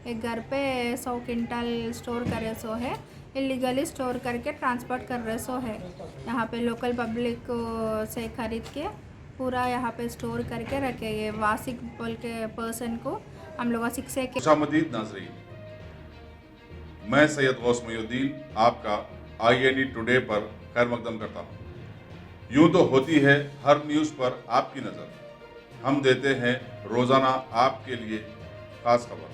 एक घर पे 100 क्विंटल स्टोर करे सो है, इलीगली स्टोर करके ट्रांसपोर्ट कर रहे सो है। यहाँ पे लोकल पब्लिक से खरीद के पूरा यहाँ पे स्टोर करके रखे। ये वासिक बोल के पर्सन को हम लोग शिक्षे के खुशामदीद नाज़रीन, मैं सैयद गौस मोइनुद्दीन आपका INE टुडे पर खैर मकदम करता हूँ। यूं तो होती है हर न्यूज़ पर आपकी नज़र, हम देते हैं रोज़ाना आपके लिए खास खबर।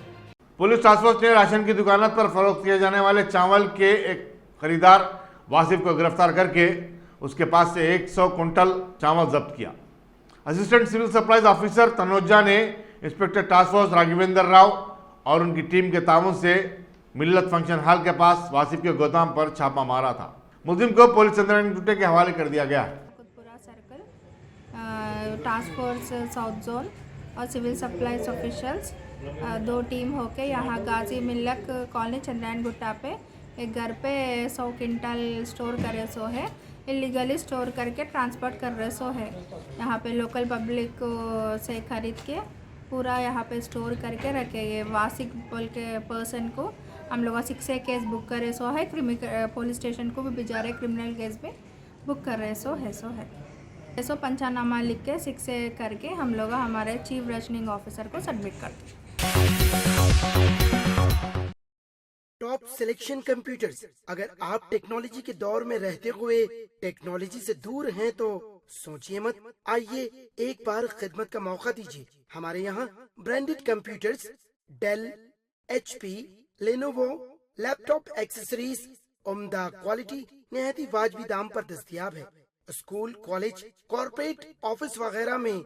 पुलिस टास्क फोर्स ने राशन की दुकानों पर फरोख्त किए जाने वाले चावल के एक खरीदार वासिफ को गिरफ्तार करके उसके पास से 100 कुंटल चावल जब्त किया। असिस्टेंट सिविल सप्लाईज ऑफिसर तनोजा ने inspector task force Raghavendra Rao और उनकी टीम के ताउन से मिल्लत फंक्शन हॉल के पास वासिफ के गोदाम पर छापा मारा था। मुलजिम को पुलिस चंद्रन के हवाले कर दिया गया। पूरा circle, task force south zone और सिविल सप्लाईज ऑफिशियल्स 2 टीम होके यहाँ गाजी मिल्लक कॉलोनी चंद्रायन गुट्टा पे एक घर पे 100 क्विंटल स्टोर करे सो है, इलीगली स्टोर करके ट्रांसपोर्ट कर रहे सो है। यहाँ पे लोकल पब्लिक से खरीद के पूरा यहाँ पे स्टोर करके रखे। ये वासिक बोल के पर्सन को हम लोग 6 केस बुक करे सो है, पुलिस स्टेशन को भी भिजा रहे, क्रिमिनल केस पे बुक कर रहे सो है। ऐसो पंचानामा लिख के 6 करके हम लोग हमारे चीफ रशनिंग ऑफिसर को सबमिट करते। Top selection computers. अगर आप टेक्नोलॉजी के दौर में रहते हुए टेक्नोलॉजी से दूर हैं तो सोचिए मत, आइए एक बार खिदमत का मौका दीजिए। हमारे यहाँ branded computers Dell, HP, Lenovo, laptop accessories उम्दा क्वालिटी निहायत ही वाजबी दाम पर दस्तयाब है। स्कूल, कॉलेज, कॉर्पोरेट ऑफिस वगैरह में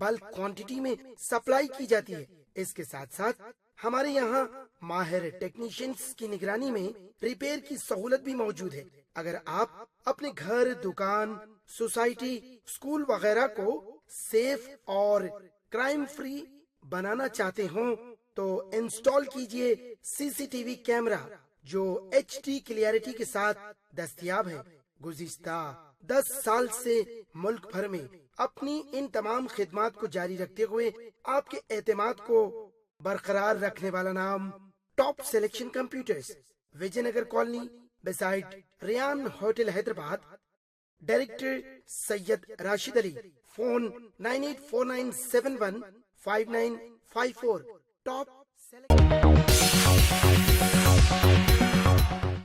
बल्क क्वांटिटी में सप्लाई की जाती है। इसके साथ साथ हमारे यहाँ माहिर टेक्नीशियंस की निगरानी में रिपेयर की सहूलत भी मौजूद है। अगर आप अपने घर, दुकान, सोसाइटी, स्कूल वगैरह को सेफ और क्राइम फ्री बनाना चाहते हो तो इंस्टॉल कीजिए CCTV कैमरा जो HD क्लियरिटी के साथ दस्तयाब है। गुज़िश्ता 10 साल से मुल्क भर में अपनी इन तमाम खिदमात को जारी रखते हुए आपके एतमाद को बरकरार रखने वाला नाम top selection computers, Vijaynagar colony beside Riyan hotel Hyderabad. Director Syed Rashid Ali. Phone 9849715954। Top